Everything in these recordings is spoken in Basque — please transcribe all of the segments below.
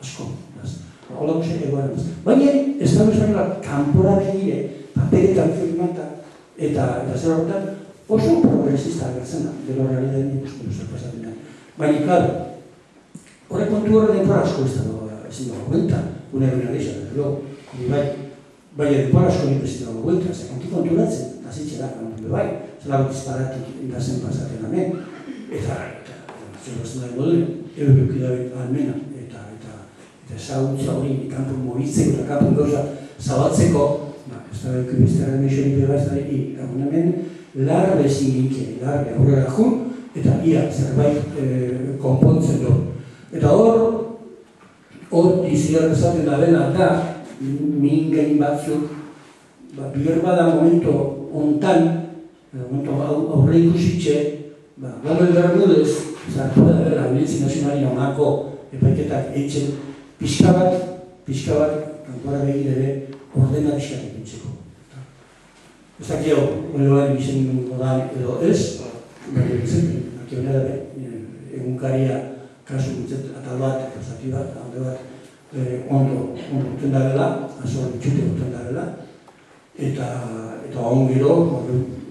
asko. Hola guzti egoan ez. Baina, Estatu Espainola kanpora begire, paperetan firmata, eta zer horretan, oso progresista agertzen da, gero realitatean ikusten duzu pasatzen da. Baina, klaro, horrek kontu horre denpora asko ez dago guelta, une egin arizan, bai, denpora asko nik ez dago guelta, ze konturatzen, azitxe da, bai, zela disparatik indazen pasatzen hemen, eta zer bazten da goduen, ebeuk idabet almena, eta ezagutza hori kanpo mobitzeko eta kanpo gauza zabaltzeko, ez da beuk ibiztaren meixorik begaztari, hemen larbe ezin ginken, larbe aurrera jun, eta ia zerbait konpontzen du. Eta hor diziar esaten da dela da, mingein batzuk, biher bada momento ontan, aurre ikusitxe, Gomel Bermudez, zartu da dela, Audientzia Nazionali honako epaiketak eitzen, pixka bat, kanpora begirere, ordena pixkatik bintzeko. Ez dakio, hori hori bizen godan edo ez, baina bizen, aki hori da egunkaria kasu bintzet atal bat, zati bat, alde bat, ondo guten dagela, azor bitxute guten dagela, eta ongero,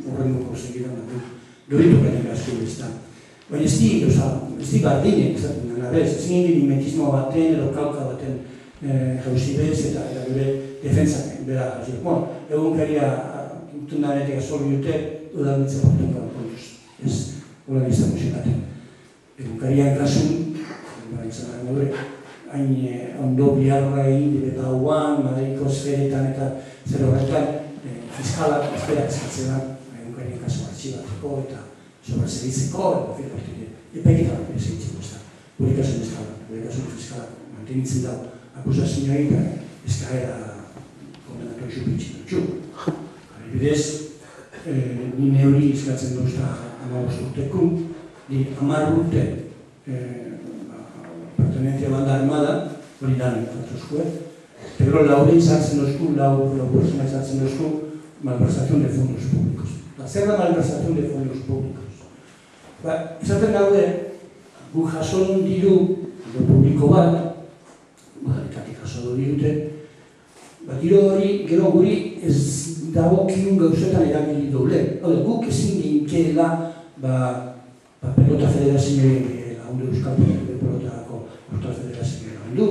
horren duko segidan, duritu gainek asko biztan. Baina ez di bardinek, ez zingin mimetismo baten edo kauka baten jauzibez eta gure defentzak bera jazio. Egunkaria tundanetik azorri dute, udalmitza porten gara kontuz. Ez, hola biztan musikaten. Egunkarian kasun, izan gure, hain ondo biharra egin, eta hauan, Madriko esferetan eta zer horretan, fiskalak esferak eskatzen da, egunkarien kasu artxibatzeko eta sobrazeritzeko, epaikitan egitzeko ez da. Gure kasun fiskalak mantenitzen dago akusazioa egiten, eskaera kondenatu isu bitxin dutxu. Bidez, ni neuri izkatzen duzta 15 urteku, ni 10 urte pertenencia banda armada, hori dan fatuzkoe, pero laure izartzen duzku, lau persona izartzen duzku, malversación de fondos públicos. Zer da malversación de fondos públicos? Izaten daude, gu jason diru publiko bat, modalitatik jaso dirute, diru hori, gero guri ez dago kiun gauzetan erabili doble. Guk ezin ginkeela pelota federazioen lagundu, Euskal Pelotako federazioen lagundu,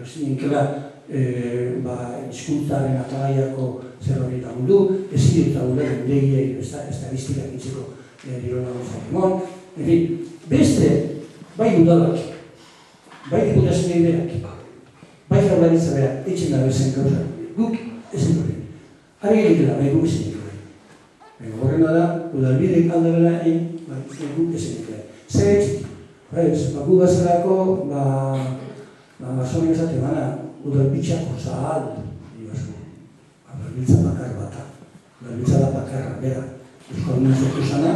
ezin ginkeela hizkuntzaren atalaiako zer hori lagundu, ezin dut daule gendegiei estadistikak itzeko diru laguntzak emon. Beste, bai udalak, bai diputazioen berak, bai jaurlaritza berak, etxen da bezen gauza, guk ezin dure. Ari egitela, bai guk ezin dure. Horrena da, udalbidek aldabela egin, guk ezin dure. Zer etxik, gu bazalako, basoen esate bana, udalbitxako zahal, udalbiltza bakar bata, udalbiltza da bakarra, bera, Euskal Uniozetu zana,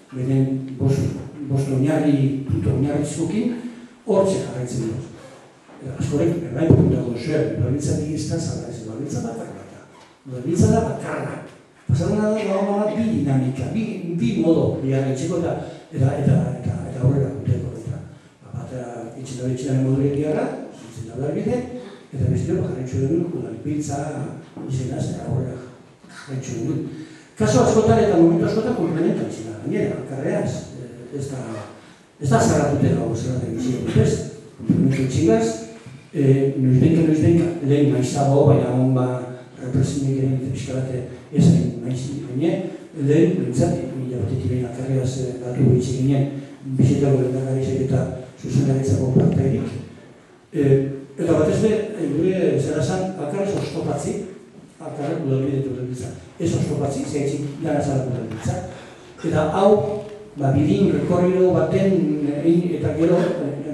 beren bost oinarri, punto oinarri zukin, hortxe jarraitzen dut. Askorek, bai puntako duzuer, udalbiltza digiztan zara ez, udalbiltza bakar bata, udalbiltza da bakarra. Pasatzen da bi dinamika, bi modo biharretxeko eta horrela guteko. Eta itxinaren modu egiara, zitzen da udalbide, eta bestero jarretxo egun, udalbiltza izenaz eta horrela jarretxo egun. Kaso askotan eta momentu askotan komplementan zina, gainera, karreaz, ez da zarratute dago zerraten gizien dutez, komplementu txigaz, noizbenka, lehen maizago, baina hon represinek egin fiskalate ezain maizik ginen, lehen, behintzat, mila batetik behin akarreaz datu behitzik ginen, bizitako lehendakarizek eta zuzendaritzako partairik. Eta batez be, gure zerazan, akarrez oztopatzi, akarrez udalbidetu udalbiltza. Ez oztopatzi, zehaitzik gana zara udalbiltza. Eta hau, bidin, rekorrido baten, eta gero,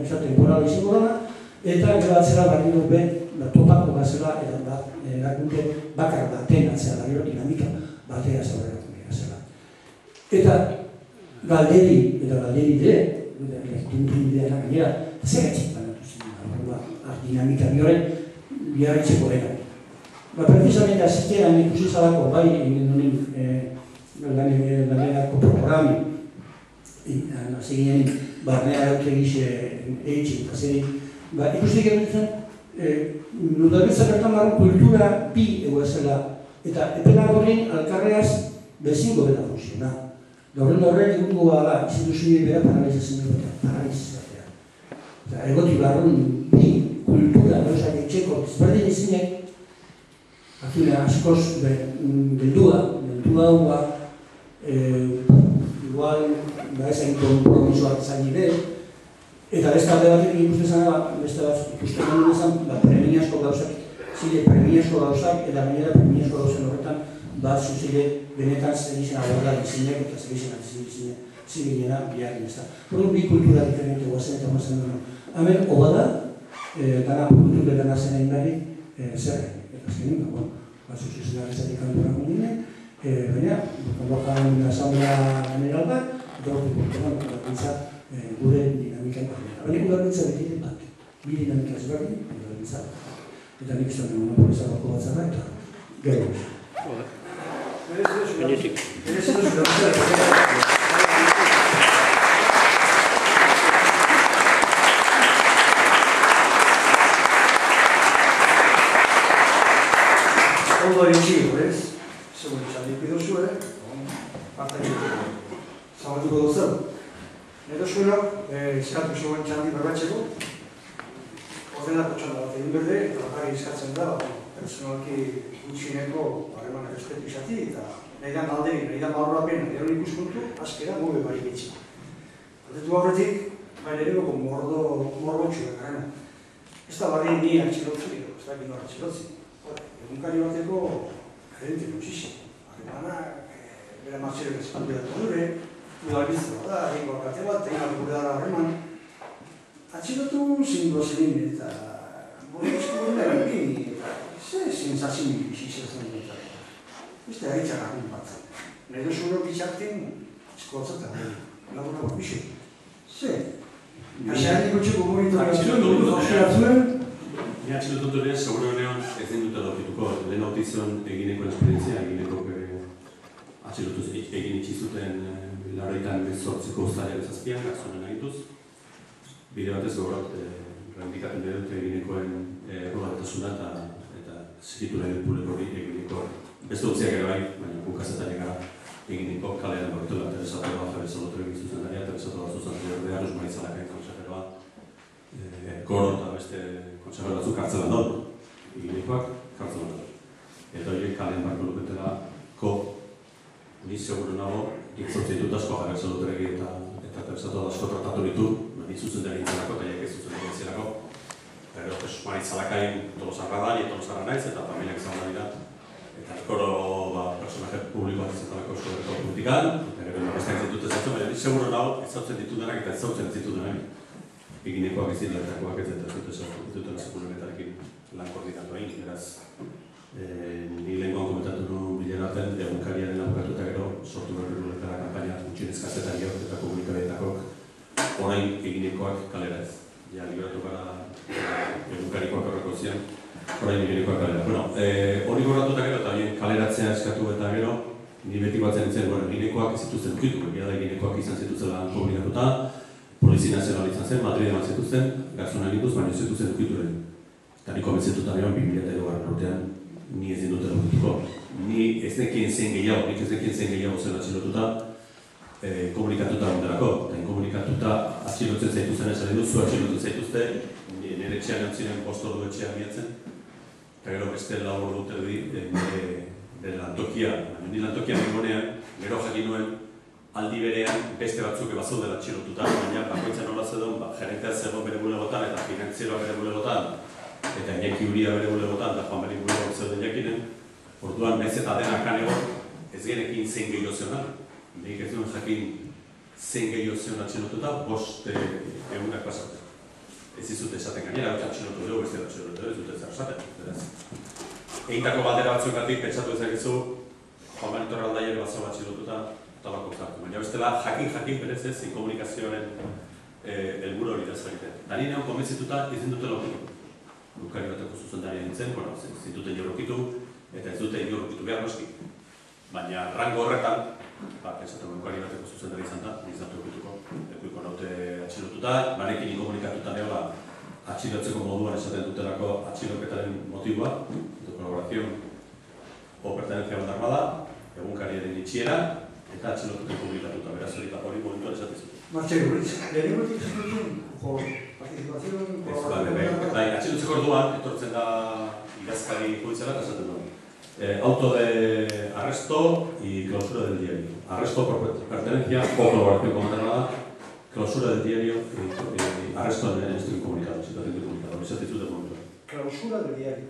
temporal izango dana, eta gero atzera barriro ben, topako gazela, eta erakunde bakar baten atzera, gero dinamika batea zaurera zela. Eta galderi dire, legitimutin ideana gainera, zehaitzik banatu zen, dinamika bioren biharritzeko dena. Precisamente azitean ikusi zalako, bai, lanenako programi, hasi ginen barnea gaute egize eitxik, eta zeri Ikustik egin zen, Udalbiltza bertan barren kultura bi egoezela, eta epela horrein alkarreaz bezingo bera funksiona. Gaurren horrek egungo bada instituzioa bera paralizatzea. Egoti barren bi kultura, gauzak etxeko, ezberdin izinek, azulea askoz beldua hua, igual, ezain kompromisoak zain ide, eta beste alde batetik ikusten zana, beste bat ikusten gano nezan, premiazko gauzak, zile premiazko gauzak, eta gainera premiazko gauzen horretan, bat zuzile benetan zegizena aborda dizinek, eta zegizena zibilena biharren ez da. Horren bi kultura diferente guazen eta mazen duen. Hemen, oba da, dana kultura dana zen egin berri, zerren. Eta azkenin, bat zuzizena bezatik kanduran gudinen, baina, kondokan asamblea general bat, eta horretik kulturan, eta gure dinamika iparri. Baina udalbiltza beti den bat, bi dinamika ezberdin, udalbiltza bat. Eta nik izan monopoliza bako bat zara, eta gero. Ondo eritxi, horrez, segun txandik iduzue, partak zabatuko duzen. Edo zuenok, eskatu segun txandik berbatxeko, ordenako txanda bat egin berde, eta bakari eskatzen da, personalki gutxineko harreman errespetu izati, eta nahidan aldegin, nahidan barroapen, nahidan ikuspuntu, azkera mobe barik etxi. Aldetu horretik, baina ere goko morbotxuak gana. Ez da barri ni atxilotzi, ez da gino atxilotzi. Egunkari bateko gerente gutxixi. Harremana, bera martxerek espantu datu dure, udalbiltza da, egingo akate bat, egin gure dara harreman. Atxilotu zingo zenin eta esku gure erankin, eta ze sensazioa bizitzen dut. Beste haritxak harren batzen. Nahi duzunok izartin, eskoatzatzen dut. Lagun hau bixu. Ze? Kasean ikutxeko monitorak zuen? Ni atxilotu durean, seguro honean ez den dut adortituko. Lehen autizion egineko esperientzia, egineko atxilotu egin itxizuten larroitan bezortzeko ustalean zazpian, gazonen agituz. Bide batez gogorat, rendikaten dut eginekoen errogatasuna eta zikitura publiko hori egineko. Beste utziak ere bai, baina bukazetan egara egineko kalean gortu bat, Teresatu bat, Teresatu egin zuzendaria, Teresatu bat zuzendaria, Aruz Marizalakain konsejeroa, Koro eta beste kontsejero batzuk kartzelan dago, eginekoak kartzelan dago. Eta horiek kalean barko luketelako, ni seguro nago, ikzotzitut asko jarrak zeloteregi eta Teresatu asko tratatu ditu, ni zuzendari intzelako eta ez zuzendari intzelako. Pero Marizalakain Tolosarra da, ni Tolosarra naiz eta familiak izan da dira. Eta Koro personaje publikoak izatalako eskoleko politikan, eta gero besteak zitut ezatzen, baina seguro nago ezautzen ditudanak eta ezautzen zitudanak. Eginekoak izitletakoak ez dutela sekulenetarekin lan koordinatu egin, beraz. Ni lehenkoan komentatu nuen bilera artean, egunkariaren abokatu eta gero sortu berri ruletara kampaina gutxienez kazetariak eta komunikabietakok orain eginekoak kalera ez. Ja, liberatu gara egunkarikoak horreko zian, orain eginekoak kalera. Bueno, hori gorratu eta gero eta bien kaleratzea eskatu eta gero, ni beti batzen nintzen, eginekoak ez zituzten ukitu, egia da eginekoak izan zituzela publikatuta, Polizia Nazional izan zen, Madrid eman zituzten, Garzona egituz, baina ez zituzten ukituren. Eta niko ametzetutan egon 2002 urtean, ni ez dinduten ukituko. Ni ez nekien zen gehiago, nik ez nekien zen gehiago zen atxilotuta, komunikatuta ondelako. Eta inkomunikatuta atxilotzen zaituzen esan edu, zu atxilotzen zaituzte, nire etxean antziren postordu etxean miatzen. Eta gero beste labur dut erdi, nire lantokia. Nire lantokia nengonean, gero jakin nuen, aldi berean beste batzuk ebazaudela atxilotuta, baina bakoitzan hola zedon, gerentea zegoen bere bulegotan eta finantzieroa bere bulegotan, eta Iñaki Uria bere bulegotan, eta Juan Mari bulegotan zeuden jakinen. Orduan, nahiz eta denak egon, ez genekin zein gehiago zeona. Nik ez duen jakin zein gehiago zeona atxilotuta, 5 egunak pasatzen. Ez izute esaten gainera, atxilotu dugu, beste atxilotu dugu, ez dute zer esaten. Egindako baldera batzuengatik pentsatu ezakizu, Juan Mari Torraldaiak batzau atxilotuta, tabako zartu. Baina bestela, jakin berez ez, inkomunikazioaren helburu hori da zerite. Da ni neon konbentzituta ez dute lokitu. Lukari bateko zuzendari nintzen, zituten jorrokitu, eta ez dute jorrokitu behar noski. Baina rango horretan, pentsatu lukari bateko zuzendari izan da, nizatu okituko. Ekuiko naute atxilotuta, barekin inkomunikatuta neola atxilotzeko moduan esaten dutelako atxiloketaren motiboa, colaboración o pertenencia a una armada, egunkariaren itxiera, eta atxiloketen publikatuta, beraz hori momentuan esaten zuten. Martxelo, lehenengotik zuten, participación, colaboración... Atxilotzeko orduan, etortzen da idazkari judiziala, eta esaten du. Auto de arresto y clausura del diario. Arresto por pertenencia o colaboración con otra armada, clausura del diario y arresto en este incomunicado, situación de incomunicado. Esa actitud del momento. Clausura del diario.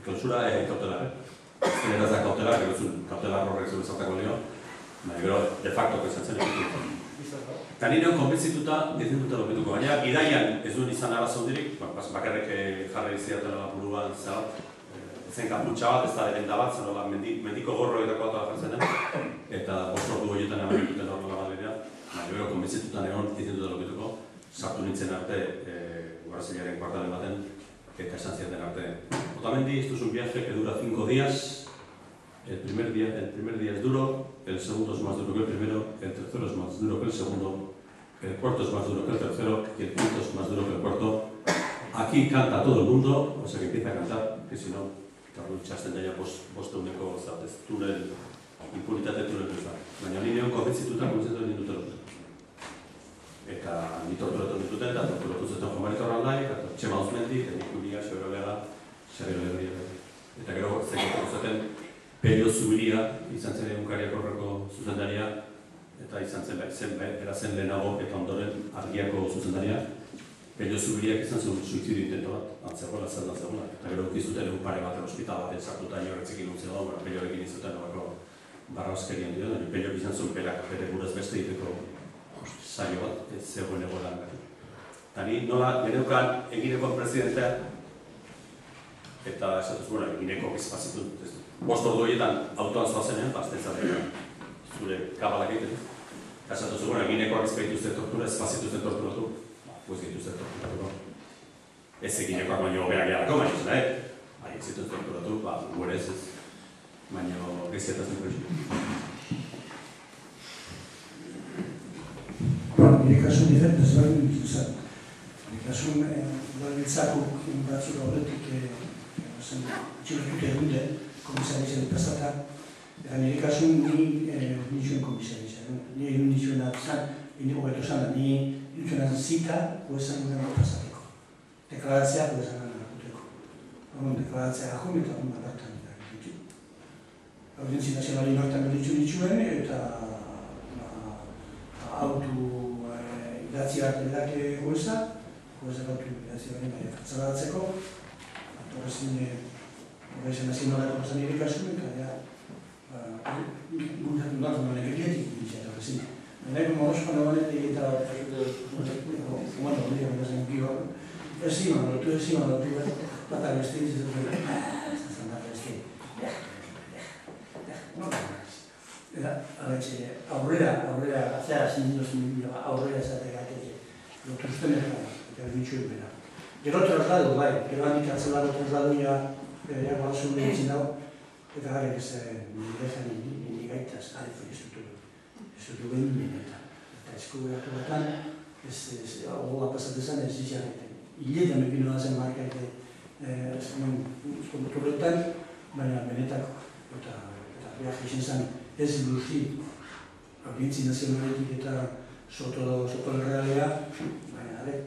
Clausura cautelar. Generaz da cautelar, gero zuen cautelar horrek zuen zartako leo, gero de facto esatzen egiten. Eta nire konbentzituta ezin dute lopituko, baina bidaian ez duen izan arazo hondirik, bakarrik jarri ziatela buruan zabat, zen kaputxa bat, ez da derenda bat, zenola mendiko gorroetako bat jartzen den, eta bost ordu horietan eman duten horrela galerea, gero konbentzituta egon ezin dute lopituko, sartu nintzen arte Guardazilearen kuartalen baten, eta esan ziaten arte. Otamendi, esto es un viaje que dura 5 días. El primer día es duro, el segundo es más duro que el primero, el tercero es más duro que el segundo, el cuarto es más duro que el tercero y el quinto es más duro que el cuarto. Aquí canta todo el mundo, o sea que empieza a cantar, que si no, tarrutxasten daia bosteuneko zatez, tunel, impunitate tunel bezala. Baina nireon konbentzituta ninduten dut. Eta ni torturatu dituten, eta torturatu zuten Jomarito Arraldai, eta Txema Uzmendi, eta Nikuria, Xabero Lega, eta gero zekatu zuten Pello Zubiria, izan zen egunkariak horreko zuzendaria, eta izan zen berazen lehenago eta ondoren argiako zuzendaria. Pello Zubiriak izan zuen suizidio intento bat, antzegoela, zeldan zegoela. Eta gero ukizuten egun pare bat hospital baten sartuta inorretzekin nuntzen dago, Pellorekin izuten horreko barrauzkerian dira, Pellok izan zuen bere buruz beste egiteko saio bat, ez zegoen egoeran gati. Eta ni nola geneukan egineko presidentea, eta esatuz, egineko bizpazitu, bost ordu horietan autoan zoazenean, bazten zaten zure kabalak egiten. Eta esatuz, egineko bizpaituzte tortura, ez bazituzten torturatu, pues dituzten torturatuko. Ez eginekoak baino berak jarako, baina ez zituzten torturatu, gure ez, baina geziataz niko esi. Nire kasun diferentez berdin dituzat. Nire kasun balbiltzakuk batzuk horretik txilokute egunde komisarizaren prestata. Nire kasun nizuen komisarizaren. Nire nizuen atzan, hobeto zan, nire nizuen zita huesan gure prestatuko. Deklaratzea huesan gure prestatuko. Deklaratzea ahun eta hon abartan ditu. Audientzia nazionali nortan dituen eta autu idatzi bat edake goeza autu idatzi bat baina katzalatzeko, horrezin horrezin nazionalako zan irikasun, eta guntatu bat nonek egietik ditzen horrezin. Naiko morospan honet eta komando hori horrezen giro, ezin lotu bat abeste ditzen aurrera, atzera zinduzen aurrera esategatik lotuzten eta bitxuen bera. Gero trasladu, gero handik atzelako trasladu guazun lehitzen dago, eta gara nirezan indigaitaz, ez dutu behin eta eskuberatu batan, gogoa pasatezan ez izan, hiletan epino da zen markaite motorretan, baina benetako, eta viaje izan zen ez luzi, audientzi nazionaletik eta soto errealea,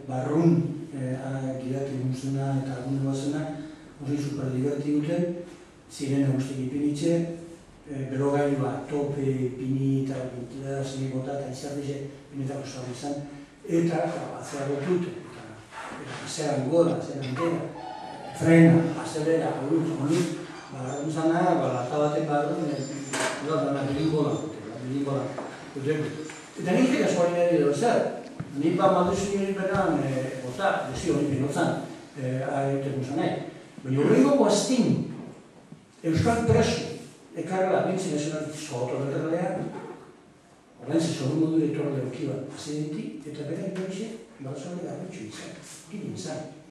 barrun gidatu guztuna eta agundu bazena, hori super divertiguten, ziren guztik ipinitxe, berogailua tope ipini eta bintila zene bota eta izarrize pinetako zauan izan, eta atzera gotut, eta zeran gola, zeran dela, frena, azelera, honut, barrun zana, balata baten barrun, bilingola. Eta nik egaz hori nire dut zer. Nik malduzu nire beran, dezio hori binotzan, aiotek musanai. Baina horrengo guaztin, euskal presu, ekarrela, bintzi nazionalitik zoto derrelea, horren zezoru modu etorre leukiba, azidentik, eta bera inoize, balzore garritxu izan, gini izan.